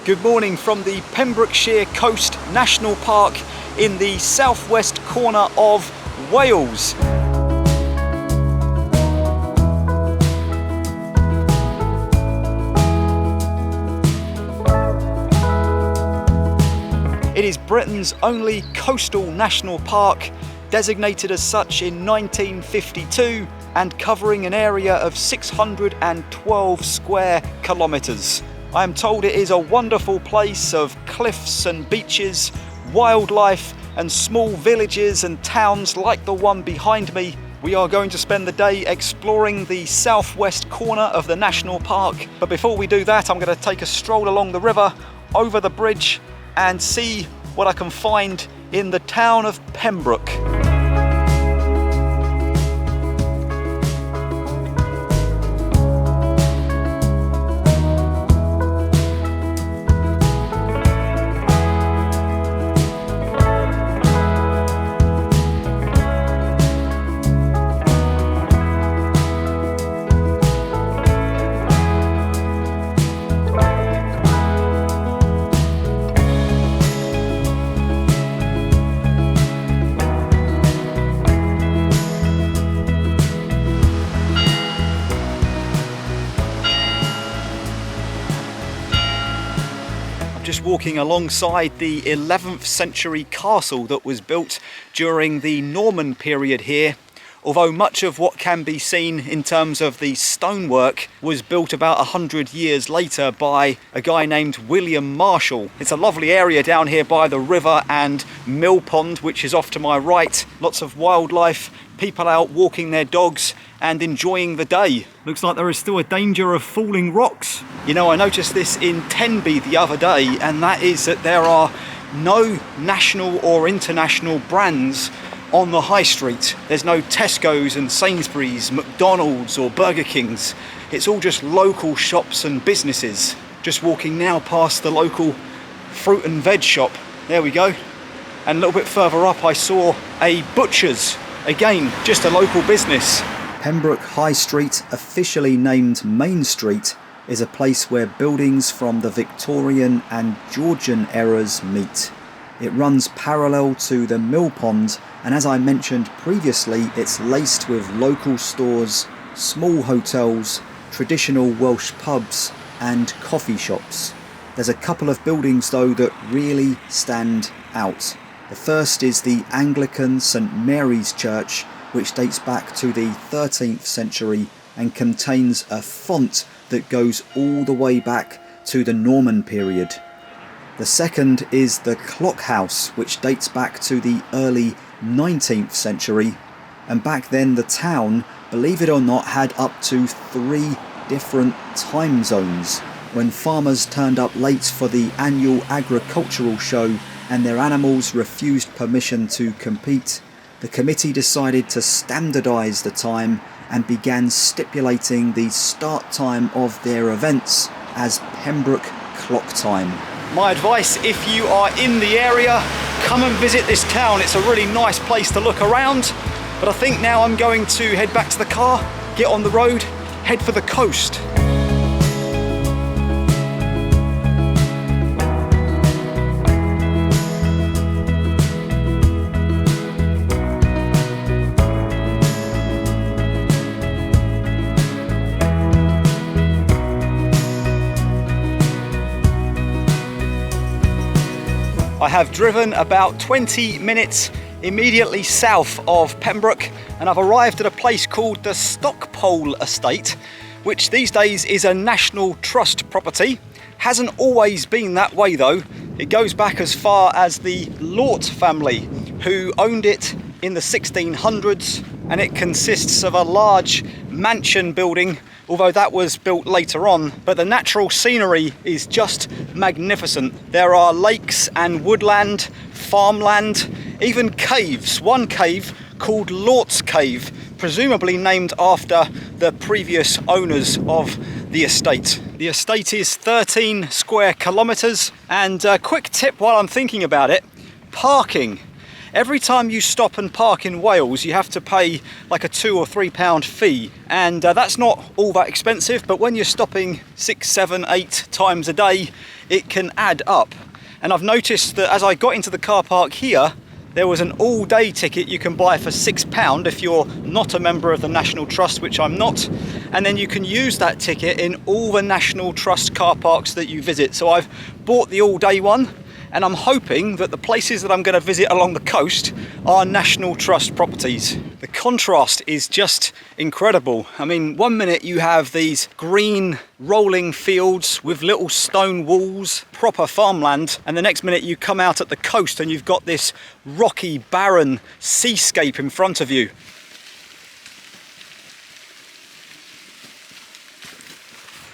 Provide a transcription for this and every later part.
Good morning from the Pembrokeshire Coast National Park in the southwest corner of Wales. It is Britain's only coastal national park, designated as such in 1952 and covering an area of 612 square kilometres. I am told it is a wonderful place of cliffs and beaches, wildlife and small villages and towns like the one behind me. We are going to spend the day exploring the southwest corner of the national park. But before we do that, I'm going to take a stroll along the river, over the bridge and see what I can find in the town of Pembroke. Just walking alongside the 11th century castle that was built during the Norman period here, although much of what can be seen in terms of the stonework was built about 100 years later by a guy named William Marshall. It's a lovely area down here by the river and mill pond, which is off to my right. Lots of wildlife, people out walking their dogs and enjoying the day. Looks like there is still a danger of falling rocks. You know, I noticed this in Tenby the other day, and that is that there are no national or international brands on the high street. There's no Tesco's and Sainsbury's, McDonald's or Burger King's. It's all just local shops and businesses. Just walking now past the local fruit and veg shop. There we go. And a little bit further up I saw a butcher's. Again, just a local business. Pembroke High Street, officially named Main Street, is a place where buildings from the Victorian and Georgian eras meet. It runs parallel to the mill pond, and as I mentioned previously, it's laced with local stores, small hotels, traditional Welsh pubs and coffee shops. There's a couple of buildings though that really stand out. The first is the Anglican St Mary's Church, which dates back to the 13th century and contains a font that goes all the way back to the Norman period. The second is the Clock House, which dates back to the early 19th century, and back then the town, believe it or not, had up to 3 different time zones. When farmers turned up late for the annual agricultural show and their animals refused permission to compete, the committee decided to standardise the time and began stipulating the start time of their events as Pembroke clock time. My advice, if you are in the area, come and visit this town. It's a really nice place to look around. But I think now I'm going to head back to the car, get on the road, head for the coast. I have driven about 20 minutes immediately south of Pembroke, and I've arrived at a place called the Stackpole Estate, which these days is a National Trust property. Hasn't always been that way though. It goes back as far as the Lorts family, who owned it in the 1600s, and it consists of a large mansion building, although that was built later on. But the natural scenery is just magnificent. There are lakes and woodland, farmland, even caves. One cave called Lorts Cave, presumably named after the previous owners of the estate. The estate is 13 square kilometres, and a quick tip while I'm thinking about it, parking. Every time you stop and park in Wales, you have to pay like a £2 or £3 fee, and that's not all that expensive, but when you're stopping 6, 7, 8 times a day, it can add up. And I've noticed that as I got into the car park here, there was an all-day ticket you can buy for £6 if you're not a member of the National Trust, which I'm not. And then you can use that ticket in all the National Trust car parks that you visit. So I've bought the all-day one, and I'm hoping that the places that I'm going to visit along the coast are National Trust properties. The contrast is just incredible. I mean, one minute you have these green rolling fields with little stone walls, proper farmland, and the next minute you come out at the coast and you've got this rocky, barren seascape in front of you.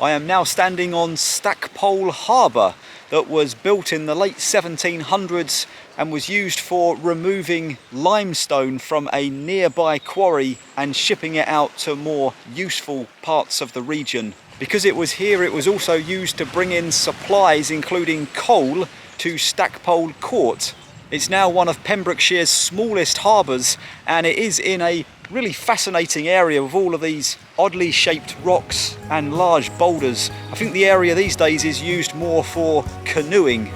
I am now standing on Stackpole Harbour, that was built in the late 1700s and was used for removing limestone from a nearby quarry and shipping it out to more useful parts of the region. Because it was here, it was also used to bring in supplies including coal to Stackpole Quay. It's now one of Pembrokeshire's smallest harbours, and it is in a really fascinating area with all of these oddly shaped rocks and large boulders. I think the area these days is used more for canoeing.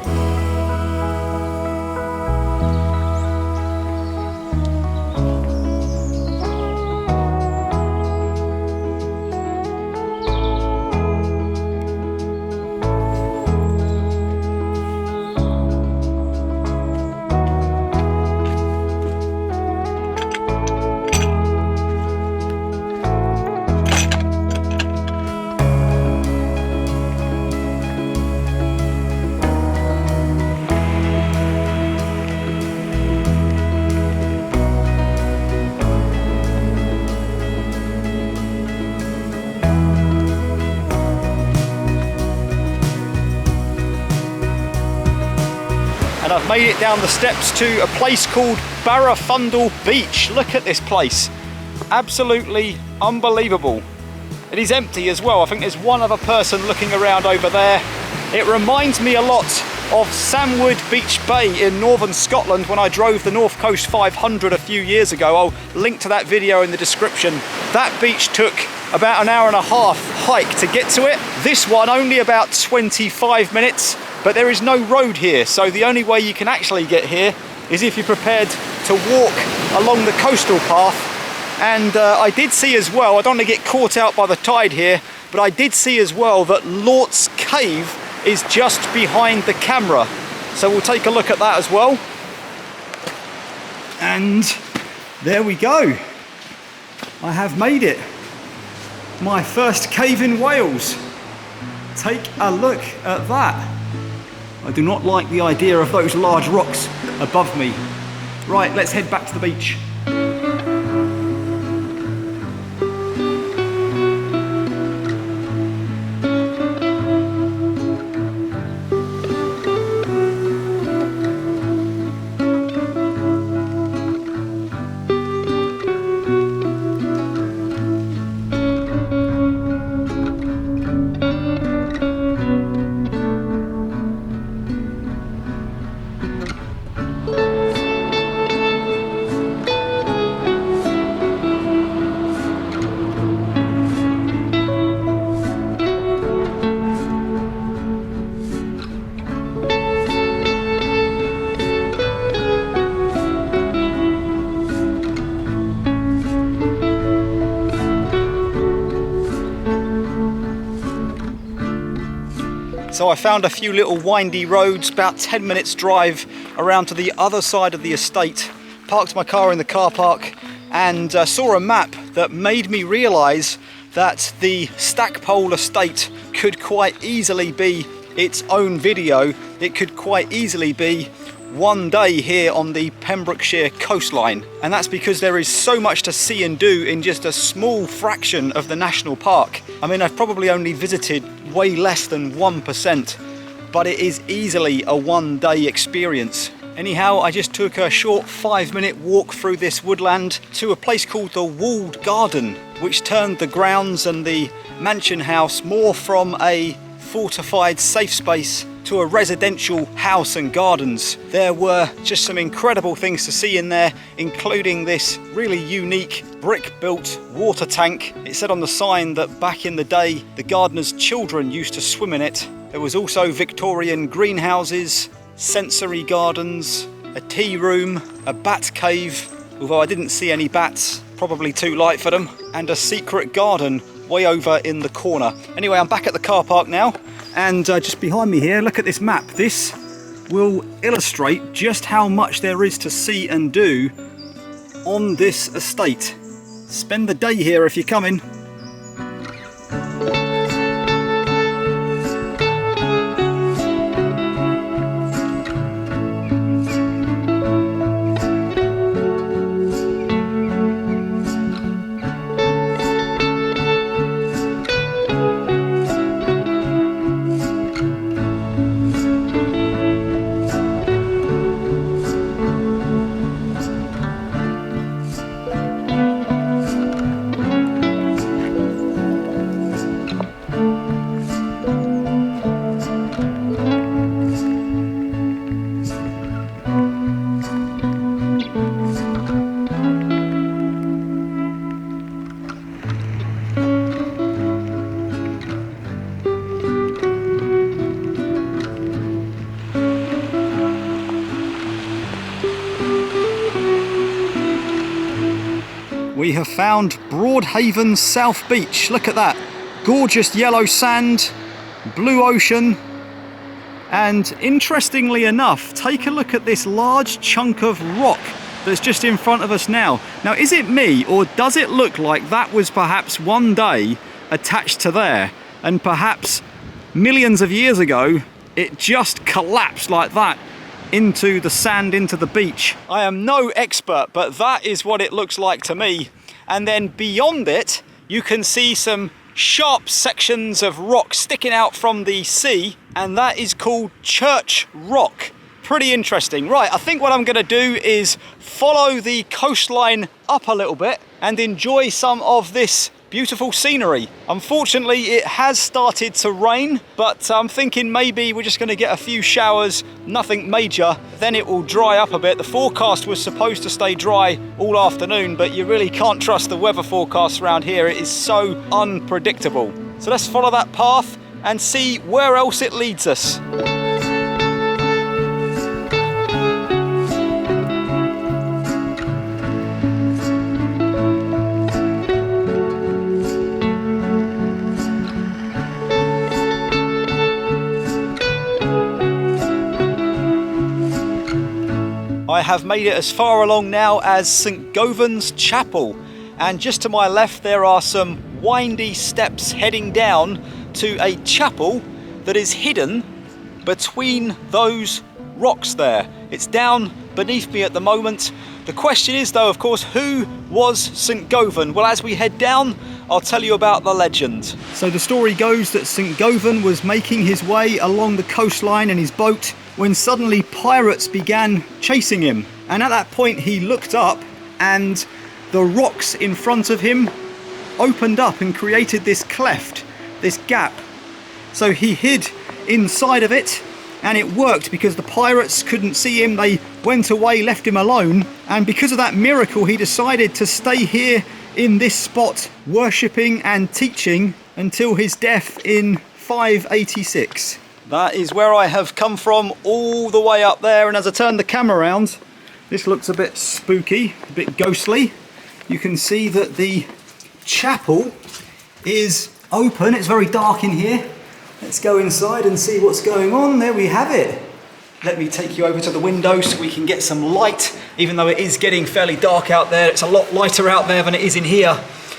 And I've made it down the steps to a place called Barafundle Beach. Look at this place. Absolutely unbelievable. It is empty as well. I think there's one other person looking around over there. It reminds me a lot of Sandwood Beach Bay in northern Scotland when I drove the North Coast 500 a few years ago. I'll link to that video in the description. That beach took about an hour and a half hike to get to it. This one only about 25 minutes. But there is no road here, so the only way you can actually get here is if you're prepared to walk along the coastal path. And I did see as well, I don't want to get caught out by the tide here, but I did see as well that Lorts Cave is just behind the camera. So we'll take a look at that as well. And there we go. I have made it. My first cave in Wales. Take a look at that. I do not like the idea of those large rocks above me. Right, let's head back to the beach. So I found a few little windy roads, about 10 minutes drive around to the other side of the estate, parked my car in the car park and saw a map that made me realise that the Stackpole Estate could quite easily be its own video. It could quite easily be one day here on the Pembrokeshire coastline, and that's because there is so much to see and do in just a small fraction of the national park. I mean, I've probably only visited way less than 1%, but it is easily a one-day experience. Anyhow, I just took a short 5-minute walk through this woodland to a place called the Walled Garden, which turned the grounds and the mansion house more from a fortified safe space to a residential house and gardens. There were just some incredible things to see in there, including this really unique brick-built water tank. It said on the sign that back in the day, the gardener's children used to swim in it. There was also Victorian greenhouses, sensory gardens, a tea room, a bat cave, although I didn't see any bats, probably too light for them, and a secret garden way over in the corner. Anyway, I'm back at the car park now, and just behind me here, look at this map. This will illustrate just how much there is to see and do on this estate. Spend the day here if you're coming. We have found Broadhaven South Beach. Look at that. Gorgeous yellow sand, blue ocean, and interestingly enough, take a look at this large chunk of rock that's just in front of us now. Now, is it me, or does it look like that was perhaps one day attached to there, and perhaps millions of years ago it just collapsed like that into the sand, into the beach? I am no expert, but that is what it looks like to me. And then beyond it, you can see some sharp sections of rock sticking out from the sea, and that is called Church Rock. Pretty interesting. Right, I think what I'm gonna do is follow the coastline up a little bit and enjoy some of this beautiful scenery. Unfortunately, it has started to rain, but I'm thinking maybe we're just going to get a few showers, nothing major, then it will dry up a bit. The forecast was supposed to stay dry all afternoon, but you really can't trust the weather forecast around here. It is so unpredictable. So let's follow that path and see where else it leads us. I have made it as far along now as Saint Govan's chapel, and just to my left there are some windy steps heading down to a chapel that is hidden between those rocks there. It's down beneath me at the moment. The question is though, of course, who was Saint Govan? Well, as we head down, I'll tell you about the legend. So the story goes that Saint Govan was making his way along the coastline in his boat when suddenly pirates began chasing him. And at that point he looked up and the rocks in front of him opened up and created this cleft, this gap. So he hid inside of it, and it worked because the pirates couldn't see him. They went away, left him alone, and because of that miracle he decided to stay here in this spot worshipping and teaching until his death in 586. That is where I have come from, all the way up there, and as I turn the camera around, this looks a bit spooky, a bit ghostly. You can see that the chapel is open. It's very dark in here. Let's go inside and see what's going on. There we have it. Let me take you over to the window so we can get some light. Even though it is getting fairly dark out there, it's a lot lighter out there than it is in here.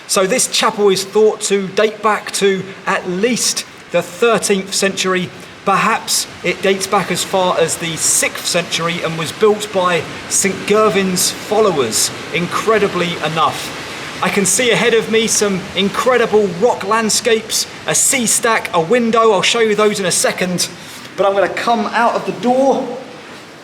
So this chapel is thought to date back to at least the 13th century. Perhaps it dates back as far as the 6th century and was built by Saint Govan's followers, incredibly enough. I can see ahead of me some incredible rock landscapes, a sea stack, a window. I'll show you those in a second. But I'm going to come out of the door,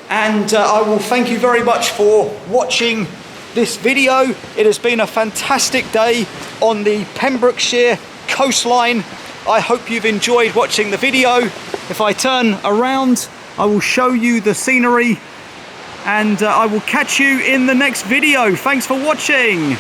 and I will thank you very much for watching this video. It has been a fantastic day on the Pembrokeshire coastline. I hope you've enjoyed watching the video. If I turn around, I will show you the scenery, and I will catch you in the next video. Thanks for watching.